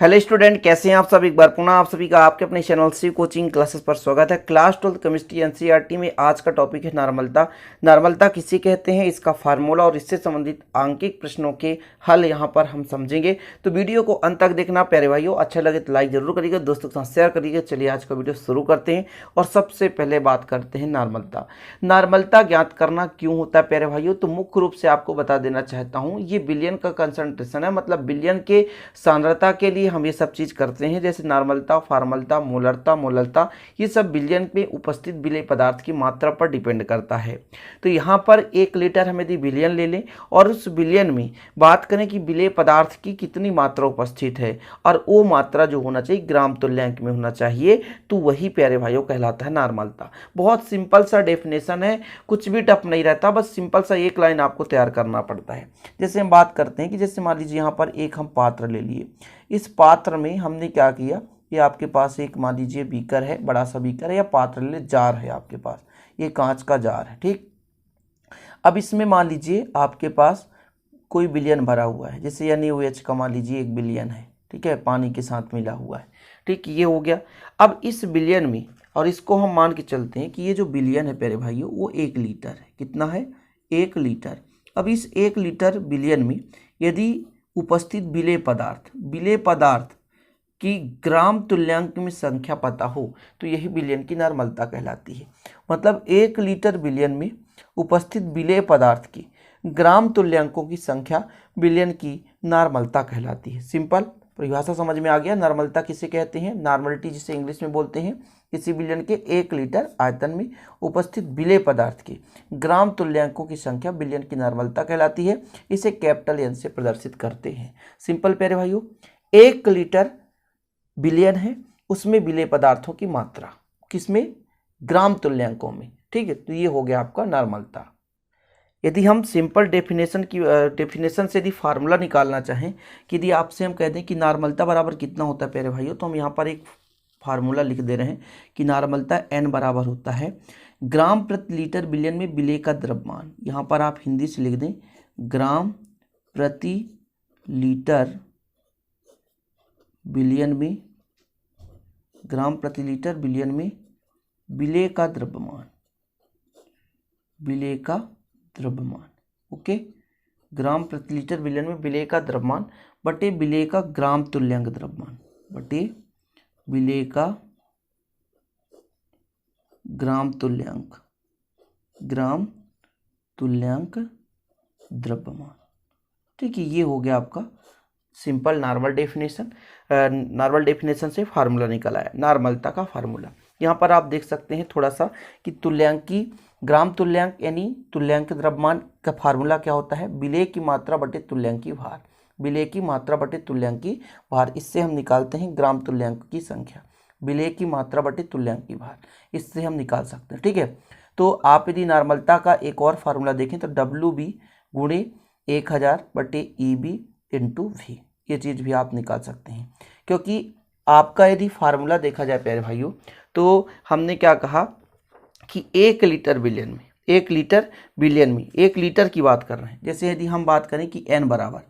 Hello student, कैसे हैं आप सब। एक बार पुनः आप सभी का आपके अपने चैनल सी कोचिंग क्लासेस पर स्वागत है। क्लास 12 केमिस्ट्री एनसीईआरटी में आज का टॉपिक है नॉर्मलता। नॉर्मलता किसे कहते हैं, इसका फार्मूला और इससे संबंधित आंकिक प्रश्नों के हल यहाँ पर हम समझेंगे। तो वीडियो को अंत तक देखना प्यारे भाइयों। अच्छा लगे तो लाइक जरूर करिएगा, दोस्तों के साथ शेयर करिएगा। चलिए आज का वीडियो शुरू करते हैं और सबसे पहले बात करते हैं नॉर्मलता। नॉर्मलता ज्ञात करना क्यों होता है प्यारे भाइयों, तो मुख्य रूप से आपको बता देना चाहता हूँ। ये बिलियन का कंसंट्रेशन है, मतलब बिलियन के सांद्रता के लिए हम ये सब चीज करते हैं, जैसे नॉर्मलता, फार्मलता, मोलरता, मोलरता, ये सब बिलियन में उपस्थित विलेय पदार्थ की मात्रा पर डिपेंड करता है। तो यहाँ पर 1 लीटर हम यदि बिलियन ले लें और उस बिलियन में बात करें कि विलेय पदार्थ की कितनी मात्रा उपस्थित है और वो मात्रा जो होना चाहिए ग्राम तुल्यांक में होना चाहिए, तो वही प्यारे भाइयों कहलाता है नॉर्मलता। बहुत सिंपल सा डेफिनेशन है, कुछ भी टफ नहीं रहता, बस सिंपल सा एक लाइन आपको तैयार करना पड़ता है। जैसे हम बात करते हैं कि जैसे मान लीजिए यहाँ पर एक हम पात्र ले लिए, इस पात्र में हमने क्या किया, ये आपके पास एक मान लीजिए बीकर है, बड़ा सा बीकर है या पात्र ले, जार है आपके पास, ये कांच का जार है, ठीक। अब इसमें मान लीजिए आपके पास कोई बिलियन भरा हुआ है, जैसे NaOH का मान लीजिए 1 बिलियन है, ठीक है, पानी के साथ मिला हुआ है, ठीक, ये हो गया। अब इस बिलियन में, और इसको हम मान के चलते हैं कि ये जो बिलियन है प्यारे भाइयों वो 1 लीटर है। कितना है? 1 लीटर। अब इस 1 लीटर बिलियन में यदि उपस्थित विलेय पदार्थ की ग्राम तुल्यांक में संख्या पता हो तो यही बिलियन की नॉर्मलता कहलाती है। मतलब 1 लीटर बिलियन में उपस्थित विलेय पदार्थ की ग्राम तुल्यांकों की संख्या बिलियन की नॉर्मलता कहलाती है। सिंपल परिभाषा समझ में आ गया। नॉर्मलता किसे कहते हैं? नॉर्मलिटी जिसे इंग्लिश में बोलते हैं। किसी बिलियन के 1 लीटर आयतन में उपस्थित विलेय पदार्थ के ग्राम तुल्यांकों की संख्या बिलियन की नॉर्मलता कहलाती है। इसे कैपिटल N से प्रदर्शित करते हैं। सिंपल प्यारे भाइयों, 1 लीटर बिलियन है, उसमें विलेय पदार्थों की मात्रा किसमें? ग्राम तुल्यांकों में, ठीक है। तो ये हो गया आपका नॉर्मलता। यदि हम सिंपल डेफिनेशन से यदि फार्मूला निकालना चाहें कि यदि आपसे हम कह दें कि नॉर्मलता बराबर कितना होता है प्यारे भाइयों, तो हम यहाँ पर एक फार्मूला लिख दे रहे हैं कि नॉर्मलता N बराबर होता है ग्राम प्रति लीटर बिलियन में विलेय का द्रव्यमान। यहाँ पर आप हिंदी से लिख दें ग्राम प्रति लीटर बिलियन में, ग्राम प्रति लीटर बिलियन में विलेय का द्रव्यमान, विलेय का द्रव्यमान, ओके। ग्राम प्रति लीटर बिलियन में विलेय का द्रव्यमान बटे विलेय का ग्राम तुल्यांक द्रव्यमान, बटे विलेय का ग्राम तुल्यांक द्रव्यमान, ठीक है। ये हो गया आपका सिंपल नॉर्मल डेफिनेशन से फार्मूला निकला है, नॉर्मलता का फार्मूला। यहाँ पर आप देख सकते हैं थोड़ा सा कि तुल्यांकी ग्राम तुल्यांक यानी तुल्यांक द्रव्यमान का फार्मूला क्या होता है? विलेय की मात्रा बटे तुल्यांकी भार, विलेय की मात्रा बटे तुल्यांकी भार। इससे हम निकालते हैं ग्राम तुल्यांक की संख्या, विलेय की मात्रा बटे तुल्यांकी भार, इससे हम निकाल सकते हैं, ठीक है। तो आप यदि नॉर्मलता का एक और फार्मूला देखें तो WB गुणे 1000 बटे EB इंटू V, ये चीज़ भी आप निकाल सकते हैं। क्योंकि आपका यदि फार्मूला देखा जाए प्यारे भाइयों, तो हमने क्या कहा कि 1 लीटर बिलियन में, 1 लीटर बिलियन में 1 लीटर की बात कर रहे हैं। जैसे यदि हम बात करें कि N बराबर,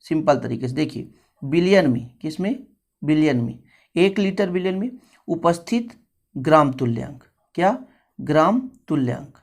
सिंपल तरीके से देखिए, बिलियन में, किसमें? बिलियन में, 1 लीटर बिलियन में उपस्थित ग्राम तुल्यांक, क्या? ग्राम तुल्यांक।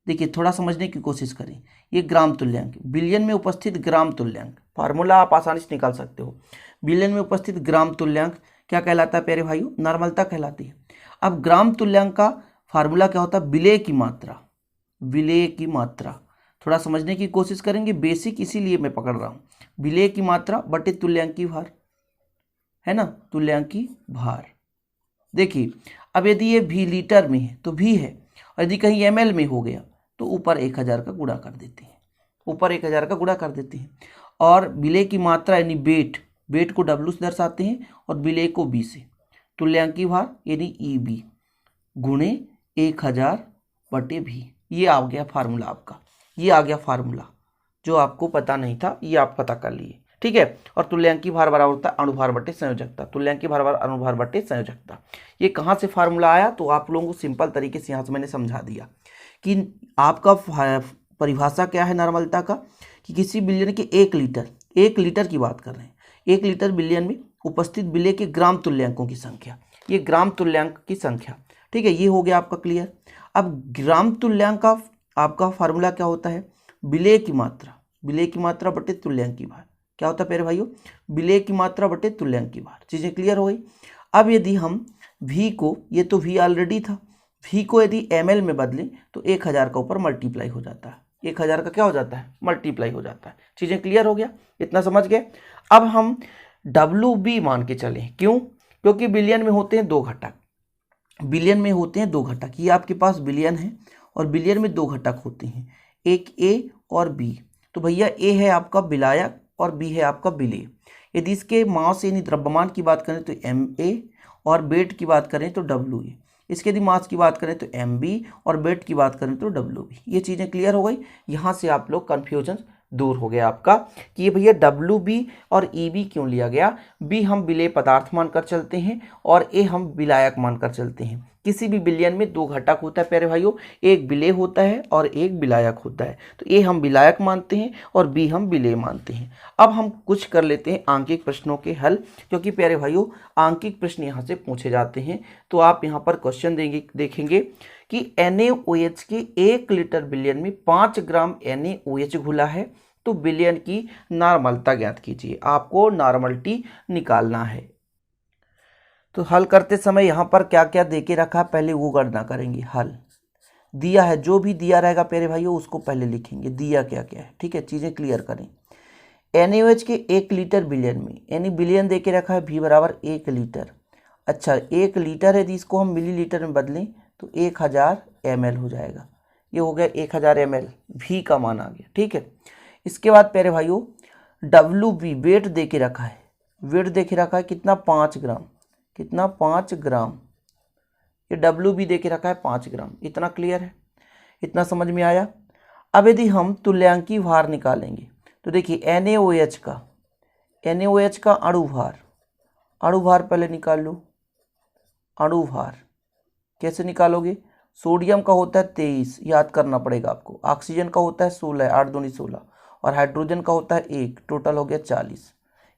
देखिए थोड़ा समझने की कोशिश करें, ये ग्राम तुल्यांक, बिलियन में उपस्थित ग्राम तुल्यांक, फार्मूला आप आसानी से निकाल सकते हो। बिलियन में उपस्थित ग्राम तुल्यांक क्या कहलाता है प्यारे भाइयों? नॉर्मलता कहलाती है। अब ग्राम तुल्यांक का फार्मूला क्या होता है? विलेय की मात्रा, विलेय की मात्रा। थोड़ा समझने की कोशिश करेंगे, बेसिक इसीलिए मैं पकड़ रहा हूँ। विलेय की मात्रा बटे तुल्यांकी भार, है ना, तुल्यांकी भार। देखिए अब यदि ये V लीटर में है तो V है, और यदि कहीं ml में हो गया तो ऊपर 1000 का गुणा कर देते हैं, ऊपर 1000 का गुणा कर देते हैं। और विलेय की मात्रा यानी वेट को W से दर्शाते हैं और विलेय को B से। तुल्यांकी भार यानी EB गुणे 1000 बटे V, ये आ गया फार्मूला आपका, ये आ गया फार्मूला। जो आपको पता नहीं था ये आप पता कर लिए, ठीक है। और तुल्यांकी भार बराबर होता है अणुभार बटे संयोजकता, तुल्यांकी भार बराबर अणुभार बटे संयोजकता। ये कहाँ से फार्मूला आया? तो आप लोगों को सिंपल तरीके से यहाँ से मैंने समझा दिया कि आपका परिभाषा क्या है नॉर्मलता का, कि किसी बिलियन के 1 लीटर की बात कर रहे हैं, 1 लीटर बिलियन में उपस्थित विलेय के ग्राम तुल्यांकों की संख्या, ये ग्राम तुल्यांक की संख्या, ठीक है, ये हो गया आपका क्लियर। अब ग्राम तुल्यांक का आपका फार्मूला क्या होता है, विलेय की मात्रा बटे तुल्यांक की भार। क्या होता है प्यारे भाइयों, विलेय की मात्रा बटे तुल्यांक की भार। चीजें क्लियर हो गई। अब यदि हम v को, ये तो v ऑलरेडी था, v को यदि ml में बदलें तो 1000 का ऊपर मल्टीप्लाई हो जाता है, 1000 का क्या हो जाता है, मल्टीप्लाई हो जाता है। चीजें क्लियर हो गया, इतना समझ गए। अब हम WB मान के चलें, क्यों, क्योंकि बिलियन में होते हैं 2 घटक, बिलियन में होते हैं 2 घटक, ये आपके पास बिलियन है और बिलियन में 2 घटक होते हैं, एक A और B। तो भैया A है आपका विलायक और B है आपका विलेय। यदि इसके मास यानी द्रव्यमान की बात करें तो MA और वेट की बात करें तो WA, इसके यदि मास की बात करें तो MB और वेट की बात करें तो WB। ये चीज़ें क्लियर हो गई। यहाँ से आप लोग कन्फ्यूजन दूर हो गया आपका कि ये भैया WB और EB क्यों लिया गया। B हम विलेय पदार्थ मानकर चलते हैं और A हम विलायक मानकर चलते हैं। किसी भी विलयन में 2 घटक होता है प्यारे भाइयों, एक विलेय होता है और एक विलायक होता है। तो A हम विलायक मानते हैं और B हम विलेय मानते हैं। अब हम कुछ कर लेते हैं आंकिक प्रश्नों के हल, क्योंकि प्यारे भाइयों आंकिक प्रश्न यहाँ से पूछे जाते हैं। तो आप यहाँ पर क्वेश्चन देखेंगे कि NaOH के 1 लीटर विलयन में 5 ग्राम NaOH घुला है, तो विलयन की नॉर्मलता ज्ञात कीजिए। आपको नॉर्मलिटी निकालना है। तो हल करते समय यहाँ पर क्या क्या दे के रखा, पहले वो गणना करेंगे। हल दिया है, जो भी दिया रहेगा प्यारे भाइयों उसको पहले लिखेंगे, दिया क्या क्या है, ठीक है, चीज़ें क्लियर करें। NaOH के 1 लीटर बिलियन में, यानी बिलियन दे के रखा है, V बराबर 1 लीटर। अच्छा 1 लीटर है, इसको हम मिलीलीटर में बदलें तो 1000 ml हो जाएगा। ये हो गया 1000 ml, V का मान आ गया, ठीक है। इसके बाद प्यारे भाइयों WB वेट दे के रखा है, वेट दे के रखा है कितना, 5 ग्राम, कितना 5 ग्राम। ये WB दे के रखा है 5 ग्राम। इतना क्लियर है, इतना समझ में आया। अब यदि हम तुल्यांकी भार निकालेंगे तो देखिए NaOH का अणु भार पहले निकाल लो। अणु भार कैसे निकालोगे, सोडियम का होता है 23, याद करना पड़ेगा आपको। ऑक्सीजन का होता है 16, 8 दूनी 16, और हाइड्रोजन का होता है 1, टोटल हो गया 40।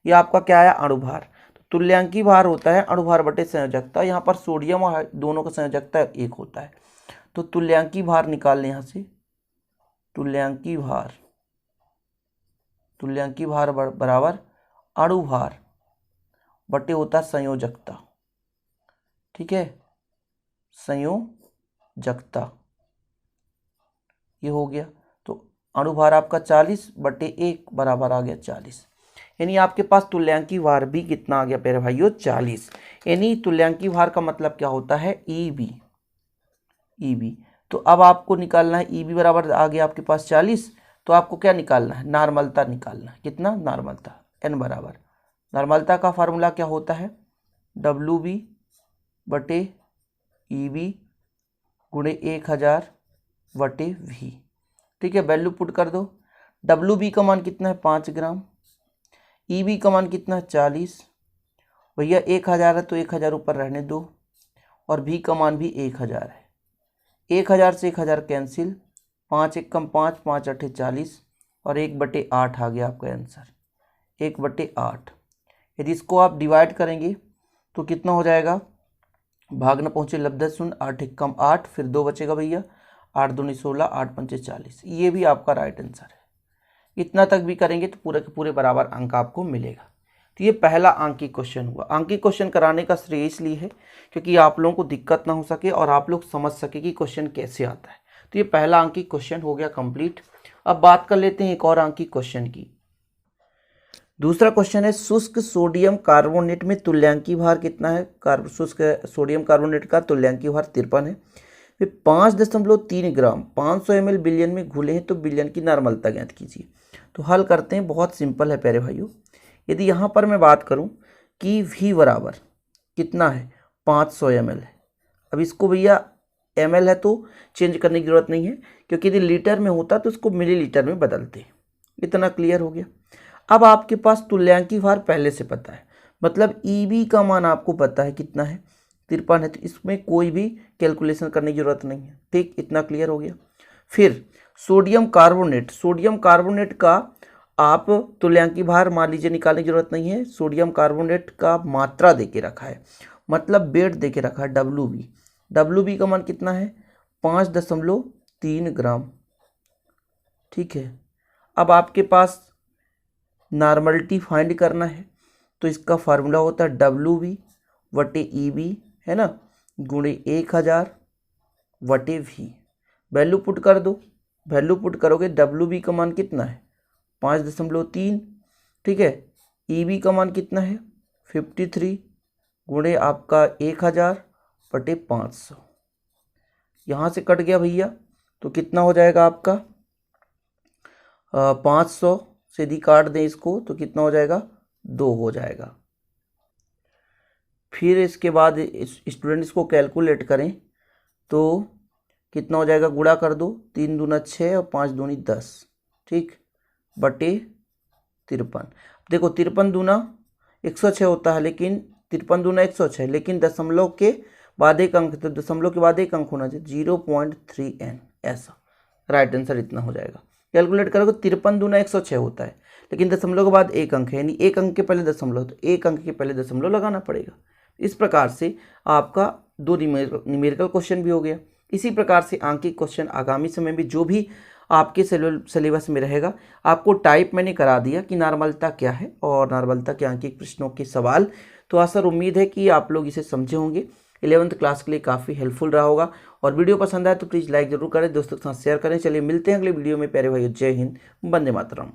ये आपका क्या आया, अणु भार। तो तुल्यांकी भार होता है अणु भार बटे संयोजकता। यहाँ पर सोडियम और दोनों का संयोजकता 1 होता है। तो तुल्यांकी भार निकाल लें यहाँ से, तुल्यांकी भार बराबर अणु भार बटे होता है संयोजकता, ठीक है, संयोजकता। ये हो गया। तो अणु भार आपका 40 बटे 1 बराबर आ गया 40। यानी आपके पास तुल्यांकी भार भी कितना आ गया प्यारे भाइयों, 40। यानी तुल्यांकी भार का मतलब क्या होता है, EB। तो अब आपको निकालना है EB बराबर आ गया आपके पास 40। तो आपको क्या निकालना है, नॉर्मलता निकालना है। कितना, नॉर्मलता, N बराबर, नॉर्मलता का फार्मूला क्या होता है, WB बटे EB गुणे 1000 बटे V, ठीक है। वैल्यू पुट कर दो। WB का मान कितना है, 5 ग्राम। EB का मान कितना है, 40। भैया 1000 है तो 1000 ऊपर रहने दो, और V का मान भी 1000 है। 1000 से 1000 कैंसिल, 5 एक कम 5, 5 8 40, और 1/8 आ गया आपका आंसर, 1/8। यदि इसको आप डिवाइड करेंगे तो कितना हो जाएगा, भाग न पहुँचे लब्ध शून्य, 8 एक कम 8, फिर 2 बचेगा भैया, 8 दूनी 16, 8 पंचे 40। ये भी आपका राइट आंसर है। इतना तक भी करेंगे तो पूरे के पूरे बराबर अंक आपको मिलेगा। तो ये पहला अंकिक क्वेश्चन हुआ। अंकिक क्वेश्चन कराने का श्रेय इसलिए है क्योंकि आप लोगों को दिक्कत ना हो सके और आप लोग समझ सके कि क्वेश्चन कैसे आता है। तो ये पहला अंकिक क्वेश्चन हो गया कंप्लीट। अब बात कर लेते हैं एक और अंकिक क्वेश्चन की। दूसरा क्वेश्चन है, शुष्क सोडियम कार्बोनेट में तुल्यांकी भार कितना है। शुष्क सोडियम कार्बोनेट का तुल्यांकी भार 53 है। फिर 5.3 ग्राम 500 ml बिलियन में घुले हैं, तो बिलियन की नॉर्मलता ज्ञात कीजिए। तो हल करते हैं, बहुत सिंपल है प्यारे भाइयों। यदि यहाँ पर मैं बात करूँ कि V बराबर कितना है, 500 ml है। अब इसको भैया ml है तो चेंज करने की जरूरत नहीं है, क्योंकि यदि लीटर में होता तो इसको मिलीलीटर में बदलते हैं। इतना क्लियर हो गया। अब आपके पास तुल्यांकी भार पहले से पता है, मतलब EB का मान आपको पता है कितना है, 53 है। तो इसमें कोई भी कैलकुलेशन करने की जरूरत नहीं है, ठीक। इतना क्लियर हो गया। फिर सोडियम कार्बोनेट का आप तुल्यांकी भार मान लीजिए निकालने की जरूरत नहीं है, सोडियम कार्बोनेट का मात्रा दे के रखा है, मतलब वेट दे के रखा है WB। WB का मान कितना है 5.3 ग्राम। ठीक है, अब आपके पास नॉर्मलिटी फाइंड करना है, तो इसका फार्मूला होता है WB बटे EB, है ना, गुणे 1000 बटे V। वैल्यू पुट कर दो, वैल्यू पुट करोगे WB का मान कितना है 5.3, ठीक है, EB का मान कितना है 53 गुणे आपका 1000 बटे 500। यहाँ से कट गया भैया, तो कितना हो जाएगा आपका 500 से यदि काट दें इसको तो कितना हो जाएगा 2 हो जाएगा। फिर इसके बाद स्टूडेंट इसको कैलकुलेट करें तो कितना हो जाएगा, गुणा कर दो, 3 दूना 6 और 5 दूनी 10, ठीक, बटे 53। देखो 53 दूना 106 होता है, लेकिन 53 दूना 106, लेकिन दशमलव के बाद एक अंक, तो दशमलव के बाद एक अंक होना चाहिए 0.3n, ऐसा राइट आंसर इतना हो जाएगा। कैलकुलेट करोगे 53 दूना 106 होता है, लेकिन दशमलव के बाद एक अंक है, यानी एक अंक के पहले दशमलव, तो एक अंक के पहले दशमलव लगाना पड़ेगा। इस प्रकार से आपका 2 न्यूमेरिकल क्वेश्चन भी हो गया। इसी प्रकार से आंकिक क्वेश्चन आगामी समय में जो भी आपके सिलेबस में रहेगा, आपको टाइप मैंने करा दिया कि नॉर्मलता क्या है और नॉर्मलता के आंकिक प्रश्नों के सवाल। तो आशा और उम्मीद है कि आप लोग इसे समझे होंगे। 11th क्लास के लिए काफ़ी हेल्पफुल रहा होगा, और वीडियो पसंद आए तो प्लीज़ लाइक जरूर करें, दोस्तों के साथ शेयर करें। चलिए मिलते हैं अगले वीडियो में, प्यारे भाइयों, जय हिंद, वंदे मातरम।